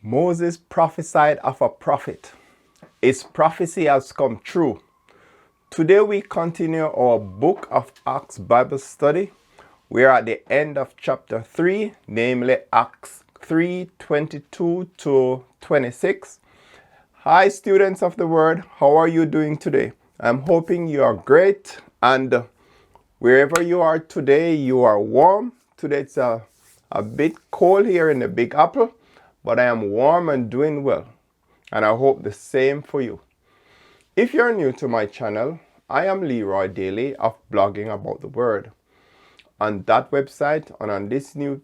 Moses prophesied of a prophet. His prophecy has come true. Today we continue our Book of Acts Bible study. We are at the end of chapter 3, namely Acts 3:22 to 26. Hi students of the Word, how are you doing today? I'm hoping you are great, and wherever you are today, you are warm. Today it's a bit cold here in the Big Apple, but I am warm and doing well, and I hope the same for you. If you're new to my channel, I am Leroy Daley of Blogging About the Word. On that website and on this new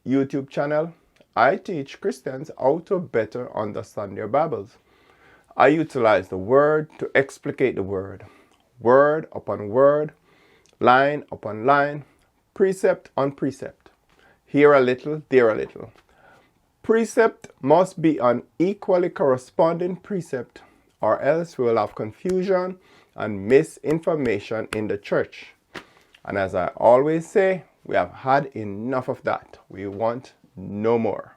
YouTube channel, I teach Christians how to better understand their Bibles. I utilize the Word to explicate the Word, word upon word, line upon line, precept on precept. Here a little, there a little. Precept must be an equally corresponding precept, or else we will have confusion and misinformation in the church. And as I always say, we have had enough of that. We want no more.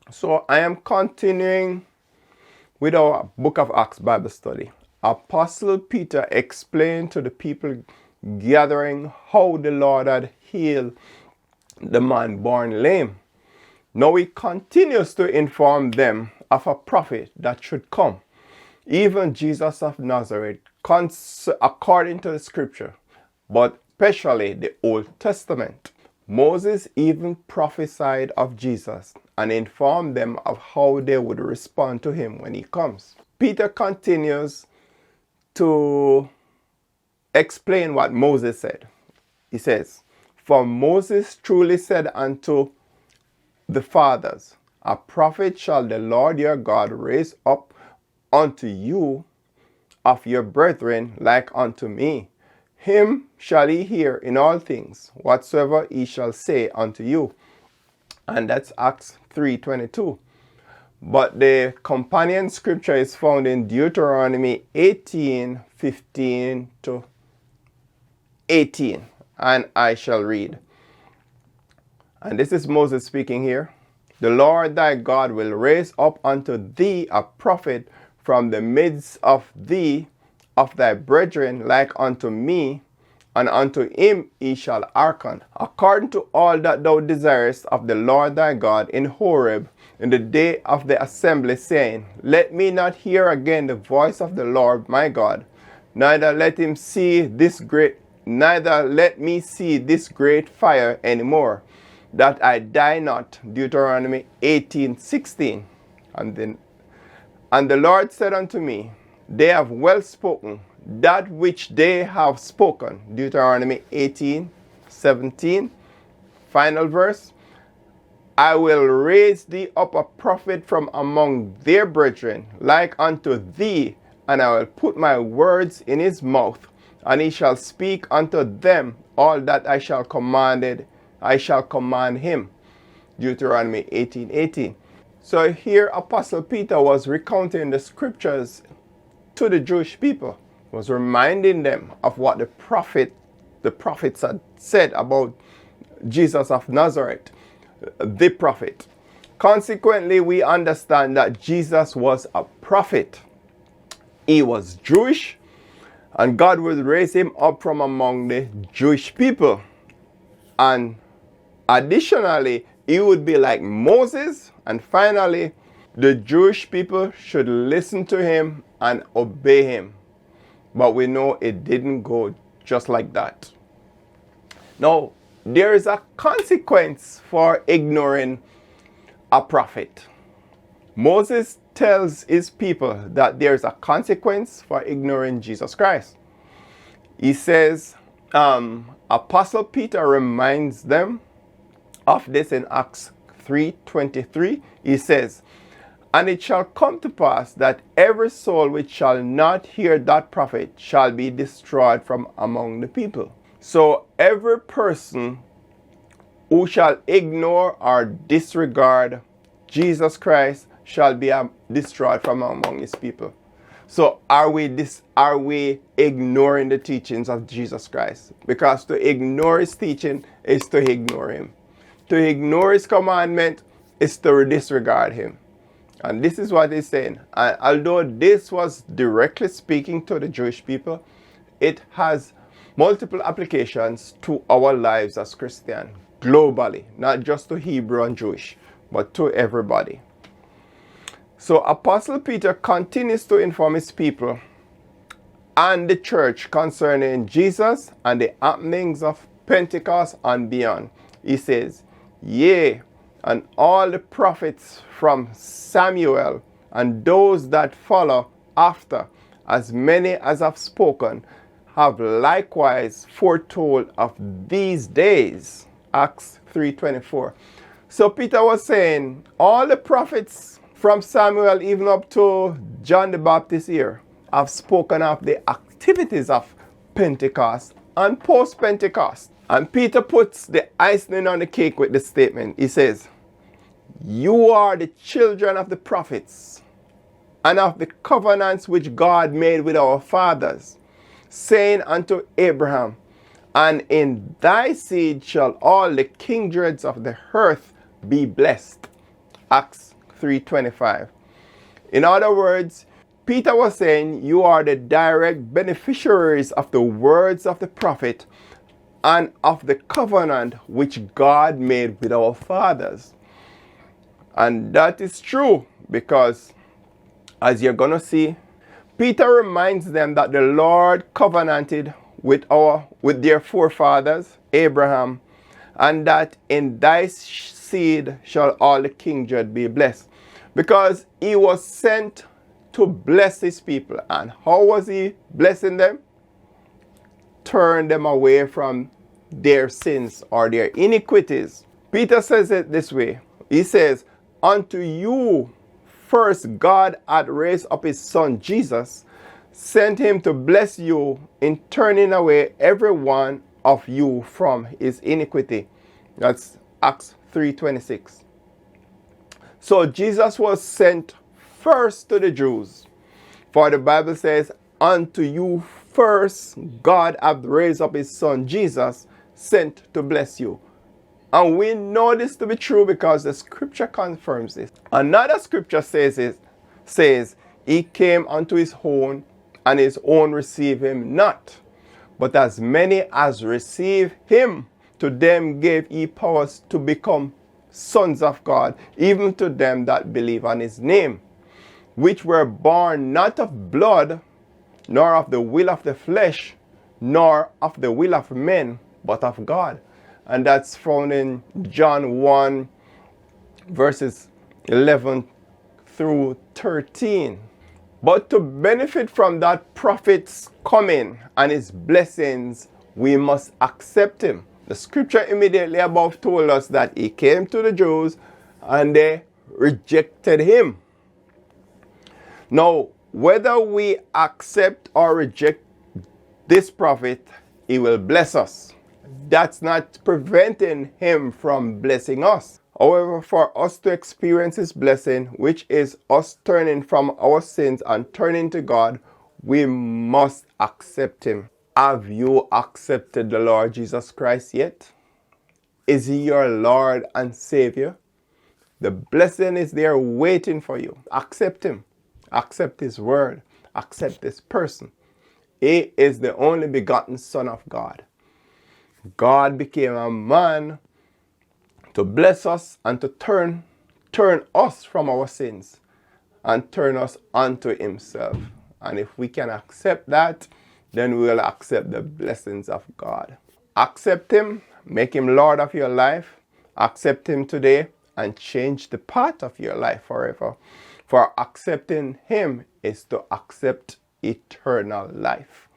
So I am continuing with our Book of Acts Bible study. Apostle Peter explained to the people gathering how the Lord had healed the man born lame. Now he continues to inform them of a prophet that should come, even Jesus of Nazareth, according to the scripture, but especially the Old Testament. Moses even prophesied of Jesus and informed them of how they would respond to him when he comes. Peter continues to explain what Moses said. He says, "For Moses truly said unto the fathers, a prophet shall the Lord your God raise up unto you of your brethren like unto me. Him shall ye hear in all things, whatsoever he shall say unto you." And that's Acts 3:22. But the companion scripture is found in Deuteronomy 18:15 to 18. And I shall read. And this is Moses speaking here. "The Lord thy God will raise up unto thee a prophet from the midst of thee, of thy brethren, like unto me, and unto him he shall hearken, according to all that thou desirest of the Lord thy God in Horeb, in the day of the assembly, saying, Let me not hear again the voice of the Lord my God, neither let me see this great fire anymore, that I die not." Deuteronomy 18:16. And the Lord said unto me, "They have well spoken that which they have spoken." Deuteronomy 18:17. Final verse. "I will raise thee up a prophet from among their brethren, like unto thee, and I will put my words in his mouth, and he shall speak unto them all that I shall command him." Deuteronomy 18:18. So here Apostle Peter was recounting the scriptures to the Jewish people, was reminding them of what the prophets had said about Jesus of Nazareth, the prophet. Consequently, we understand that Jesus was a prophet. He was Jewish, and God would raise him up from among the Jewish people. And additionally, he would be like Moses. And finally, the Jewish people should listen to him and obey him. But we know it didn't go just like that. Now, there is a consequence for ignoring a prophet. Moses tells his people that there's a consequence for ignoring Jesus Christ. He says, Apostle Peter reminds them of this in Acts 3:23. He says, "And it shall come to pass that every soul which shall not hear that prophet shall be destroyed from among the people." So every person who shall ignore or disregard Jesus Christ shall be destroyed from among his people. So are we ignoring the teachings of Jesus Christ? Because to ignore his teaching is to ignore him. To ignore his commandment is to disregard him. And this is what he's saying. And although this was directly speaking to the Jewish people, it has multiple applications to our lives as Christians globally, not just to Hebrew and Jewish, but to everybody. So Apostle Peter continues to inform his people and the church concerning Jesus and the happenings of Pentecost and beyond. He says, yea, and all the prophets from Samuel and those that follow after, as many as have spoken, have likewise foretold of these days. Acts 3:24. So Peter was saying, all the prophets from Samuel even up to John the Baptist here have spoken of the activities of Pentecost and post-Pentecost. And Peter puts the icing on the cake with this statement. He says, you are the children of the prophets and of the covenants which God made with our fathers, saying unto Abraham, and in thy seed shall all the kindreds of the earth be blessed. Acts 3:25. In other words, Peter was saying you are the direct beneficiaries of the words of the prophet and of the covenant which God made with our fathers. And that is true because, as you're going to see, Peter reminds them that the Lord covenanted with their forefathers, Abraham, and that in thy seed shall all the kindred be blessed. Because he was sent to bless his people. And how was he blessing them? Turn them away from their sins or their iniquities. Peter says it this way. He says, unto you first God had raised up his son Jesus, sent him to bless you in turning away every one of you from his iniquity. That's Acts 3:26. So Jesus was sent first to the Jews. For the Bible says, unto you first God hath raised up his son Jesus, sent to bless you. And we know this to be true because the scripture confirms this. Another scripture says he came unto his own, and his own receive him not. But as many as receive him, to them gave he powers to become sons of God, even to them that believe on his name, which were born not of blood, nor of the will of the flesh, nor of the will of men, but of God. And that's found in John 1, verses 11 through 13. But to benefit from that prophet's coming and his blessings, we must accept him. The scripture immediately above told us that he came to the Jews and they rejected him. Now, whether we accept or reject this prophet, he will bless us. That's not preventing him from blessing us. However, for us to experience his blessing, which is us turning from our sins and turning to God, we must accept him. Have you accepted the Lord Jesus Christ yet? Is he your Lord and Savior? The blessing is there waiting for you. Accept him. Accept his word. Accept this person. He is the only begotten Son of God. God became a man to bless us and to turn us from our sins and turn us unto himself. And if we can accept that, then we will accept the blessings of God. Accept him, make him Lord of your life. Accept him today and change the path of your life forever. For accepting him is to accept eternal life.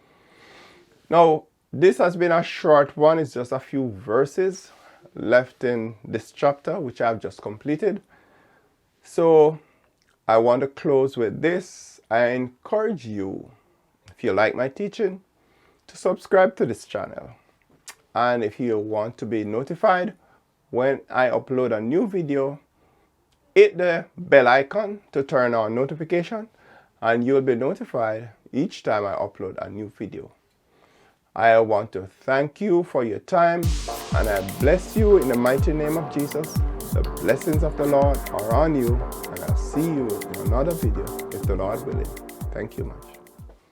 Now, this has been a short one. It's just a few verses left in this chapter, which I've just completed. So I want to close with this. I encourage you, if you like my teaching, to subscribe to this channel. And if you want to be notified when I upload a new video, hit the bell icon to turn on notification, and you'll be notified each time I upload a new video. I want to thank you for your time, and I bless you in the mighty name of Jesus. The blessings of the Lord are on you, and I'll see you another video if the Lord willing. Thank you much.